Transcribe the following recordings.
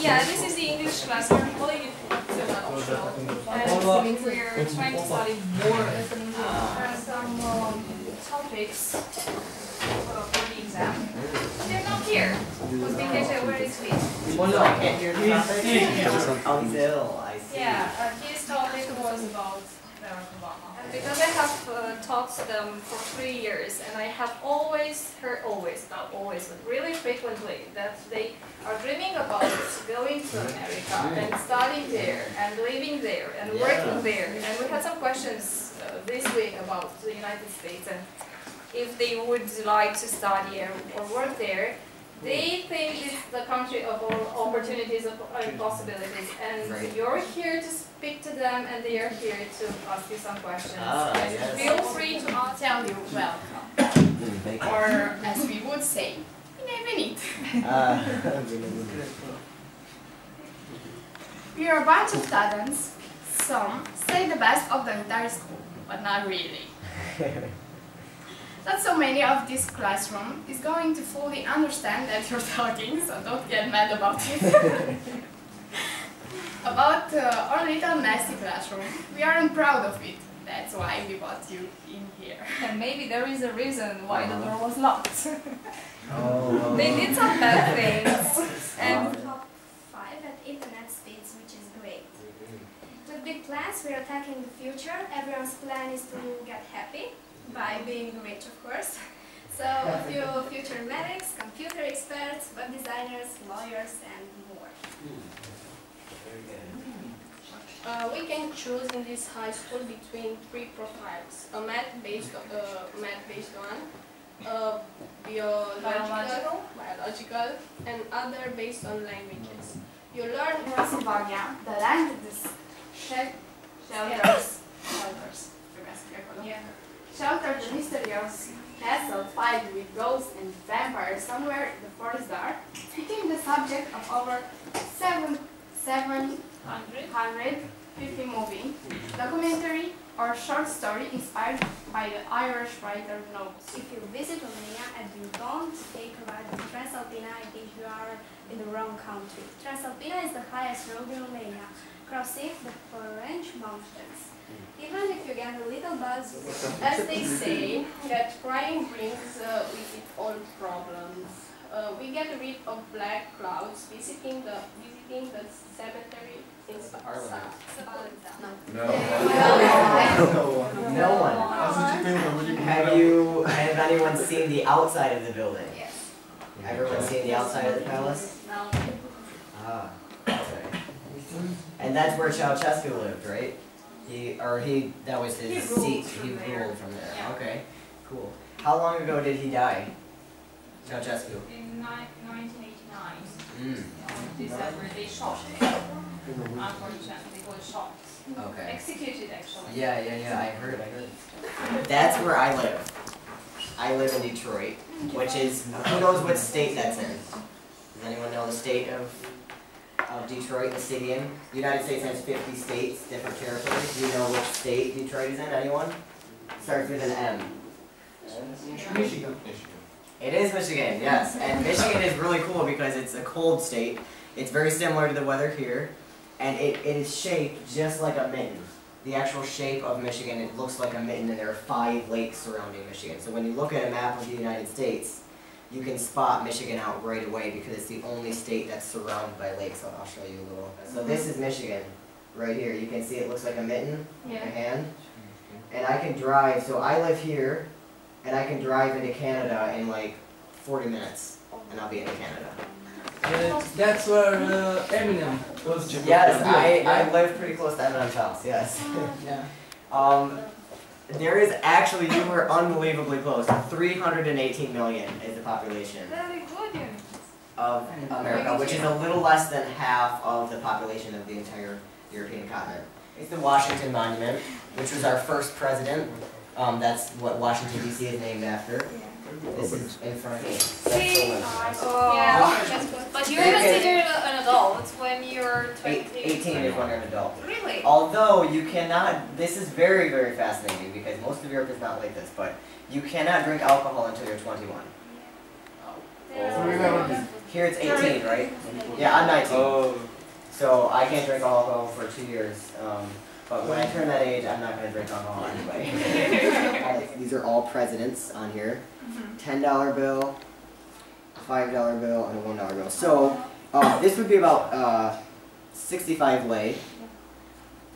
Yeah, this is the English class. We're calling it optional. And we're trying to study more. There are some topics for the exam. They're not here. Because vacation, where is he? I can't hear the topic. Oh, he's ill. I see. Yeah, his topic was about Barack Obama. And because I have taught them for 3 years, and I have always heard, not always, but really frequently, that they are dreaming about going to America and studying there, and living there, and working there. And we had some questions this week about the United States, and if they would like to study or work there. They think it's the country of all opportunities and possibilities, and you're here to speak to them, and they are here to ask you some questions. And feel free to tell you welcome, or as we would say, bienvenue. We are a bunch of students. Some say the best of the entire school, but not really. Not so many of this classroom is going to fully understand that you're talking, so don't get mad about it. About our little messy classroom, we aren't proud of it. That's why we brought you in here. And maybe there is a reason why the door was locked. They did some bad things. And top 5 at internet speeds, which is great. With big plans, we are attacking the future. Everyone's plan is to get happy. By being rich, of course. So a few future medics, computer experts, web designers, lawyers, and more. We can choose in this high school between 3 profiles: a math-based one, biological, and other based on languages. You learn Transylvania, the land of the shelters. Shelter the mysterious castle filled with ghosts and vampires somewhere in the forest dark, became the subject of over 750 movie, documentary, or short story inspired by the Irish writer Notes. If you visit Romania and you don't take a ride in Transalpina, I think you are in the wrong country. Transalpina is the highest road in Romania, crossing the French mountains. Even if you get a little buzz, as they say, that crying brings with it all problems. We get rid of black clouds visiting the cemetery in Sparta. No one. Have anyone seen the outside of the building? Yes. Everyone seen the outside of the palace? No. Ah, okay. And that's where Ceausescu lived, right? That was his seat. He ruled from there. Yeah. Okay, cool. How long ago did he die? Ceausescu? In 1989. December, they shot him. Unfortunately, he was shot. Okay. Executed, actually. Yeah, I heard. That's where I live. I live in Detroit, which is, who knows what state that's in? Does anyone know the state of Detroit, the city in? The United States has 50 states, different territories. Do you know which state Detroit is in? Anyone? Starts with an M. Michigan. It is Michigan, yes. And Michigan is really cool because it's a cold state. It's very similar to the weather here. And it is shaped just like a mitten. The actual shape of Michigan, it looks like a mitten, and there are 5 lakes surrounding Michigan. So when you look at a map of the United States, you can spot Michigan out right away because it's the only state that's surrounded by lakes. So I'll show you a little. So this is Michigan, right here. You can see it looks like a mitten, a hand. And I can drive, so I live here, and I can drive into Canada in like 40 minutes, and I'll be in Canada. That's where Eminem was. Yes, I live pretty close to Eminem's house, yes. There is actually, you were unbelievably close. 318 million is the population of America, which is a little less than half of the population of the entire European continent. It's the Washington Monument, which was our first president. That's what Washington, D.C. is named after. This is in front of me. But you're considered an adult when you're 20. 18 is when you're an adult. Really? Although you cannot, this is very, very fascinating because most of Europe is not like this, but you cannot drink alcohol until you're 21. Here it's 18, right? Yeah, I'm 19. Oh. So I can't drink alcohol for 2 years. But when I turn that age, I'm not going to drink alcohol anyway. These are all presidents on here. $10 bill, $5 bill, and a $1 bill. So this would be about 65 lei.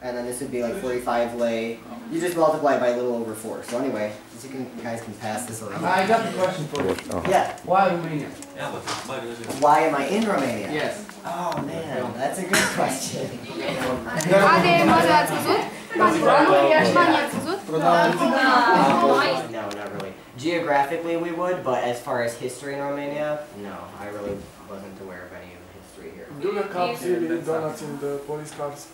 And then this would be like 45 lei. You just multiply it by a little over 4. So anyway, you guys can pass this around. I got the question for you. Yeah. Why Romania? Why am I in Romania? Yes. Oh man, that's a good question. No, not really. Geographically we would, but as far as history in Romania, no, I really wasn't aware of any of the history here. Do the cops really donuts in the police cars?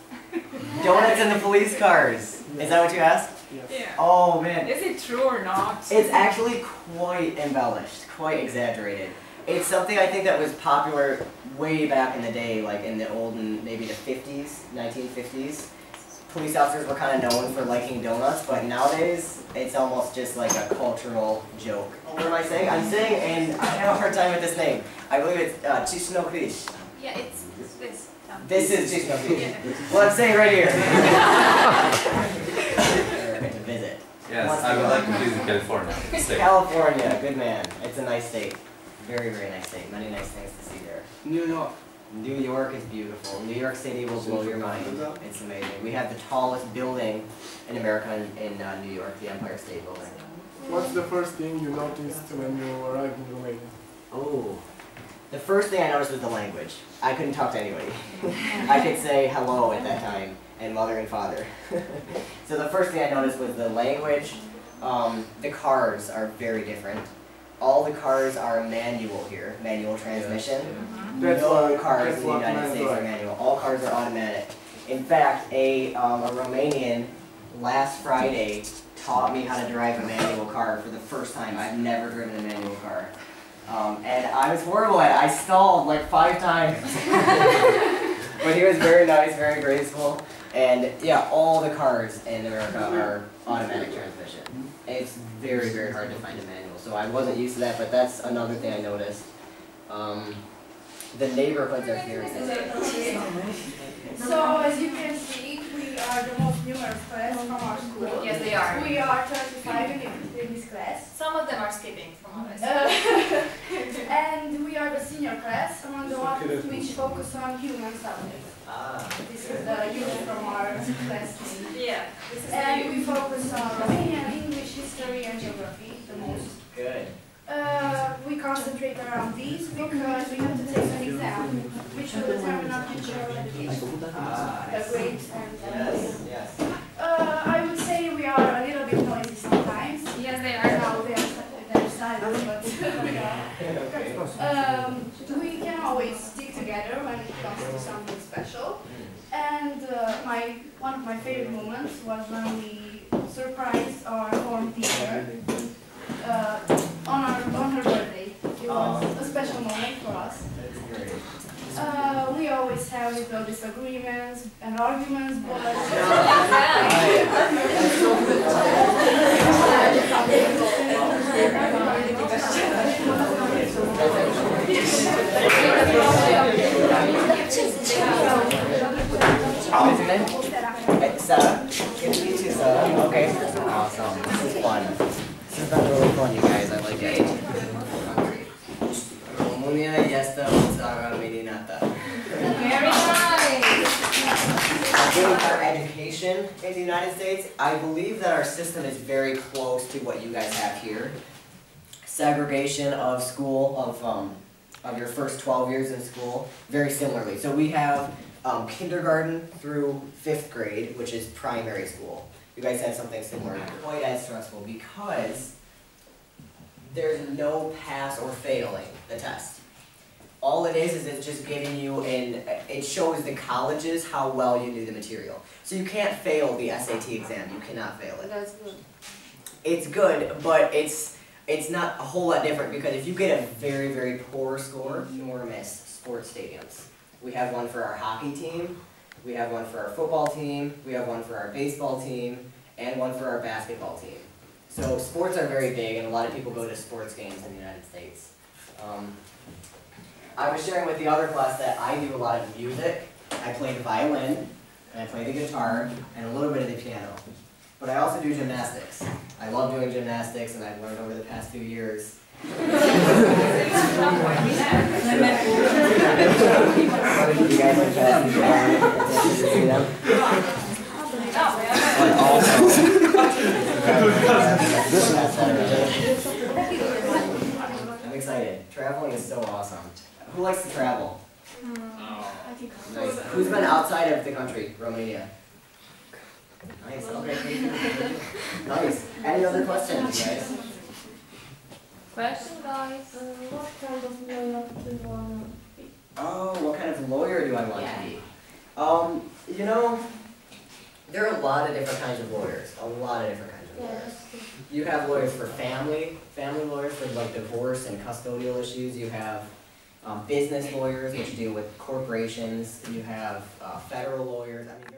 Donuts in the police cars. Is that what you asked? Yes. Yeah. Oh man. Is it true or not? It's actually quite embellished, quite exaggerated. It's something I think that was popular way back in the day, like in the olden, maybe the 50s, 1950s. Police officers were kind of known for liking donuts, but nowadays it's almost just like a cultural joke. What am I saying? I'm saying, and I have a hard time with this name. I believe it's Chişineu-Criş. Yeah, it's this. This is Chişineu-Criş. What I'm saying right here. To visit. Yes, I would like to visit California. California, good man. It's a nice state. Very, very nice state. Many nice things to see there. New York. New York is beautiful. New York City will blow your mind. It's amazing. We have the tallest building in America in New York, the Empire State Building. What's the first thing you noticed when you arrived in Romania? Oh. The first thing I noticed was the language. I couldn't talk to anybody. I could say hello at that time, and mother and father. So the first thing I noticed was the language. The cars are very different. All the cars are manual here, manual transmission. No cars in the United States are manual. All cars are automatic. In fact, a Romanian last Friday taught me how to drive a manual car for the first time. I've never driven a manual car. And I was horrible at it. I stalled like 5 times. But he was very nice, very graceful. And yeah, all the cars in America are automatic transmission. It's very, very hard to find a manual. So I wasn't used to that, but that's another thing I noticed. The neighborhoods are very nice. So as you can see, we are the most numerous class from our school. Yes, they are. We are 35 in this class. Some of them are skipping from us. And we are the senior class, among the ones which focus on human subjects. This is the unit from our class team. Yeah. This is And we focus on Romanian, English, history, and geography the most. Good. We concentrate around these because we have to take an exam, which will determine our future education, the grades and Yes. I would say we are a little bit noisy sometimes. Yes, they are. Now they're silent, but we can always stick together when it comes to something special. And one of my favorite moments was when we surprised our form teacher on her birthday. It was a special moment for us. We always have little disagreements and arguments, but Sarah. Good to meet you, Sarah. Okay. Awesome. This is fun. This has been really fun, you guys. I like it. România este o țară minunată. Very nice. Getting our education in the United States, I believe that our system is very close to what you guys have here. Segregation of school, of your first 12 years in school, very similarly. So we have kindergarten through 5th grade, which is primary school. You guys have something similar. Not quite as stressful because there's no pass or failing the test. All it is it's just giving you it shows the colleges how well you knew the material. So you can't fail the SAT exam, you cannot fail it. that's good. It's good, but it's not a whole lot different because if you get a very, very poor score, enormous sports stadiums. We have one for our hockey team, we have one for our football team, we have one for our baseball team, and one for our basketball team. So sports are very big, and a lot of people go to sports games in the United States. I was sharing with the other class that I do a lot of music. I play the violin, and I play the guitar, and a little bit of the piano. But I also do gymnastics. I love doing gymnastics, and I've learned over the past few years. You guys are fast to see them. And also, I'm excited. Traveling is so awesome. Who likes to travel? Nice. Who's been outside of the country, Romania? Nice, okay. Nice. Any other questions, guys? Question, guys? What kind of lawyer do you want to be? Oh, what kind of lawyer do I want to be? You know, there are a lot of different kinds of lawyers. A lot of different kinds of lawyers. You have lawyers for family lawyers for like divorce and custodial issues. You have business lawyers, which deal with corporations. You have federal lawyers. I mean,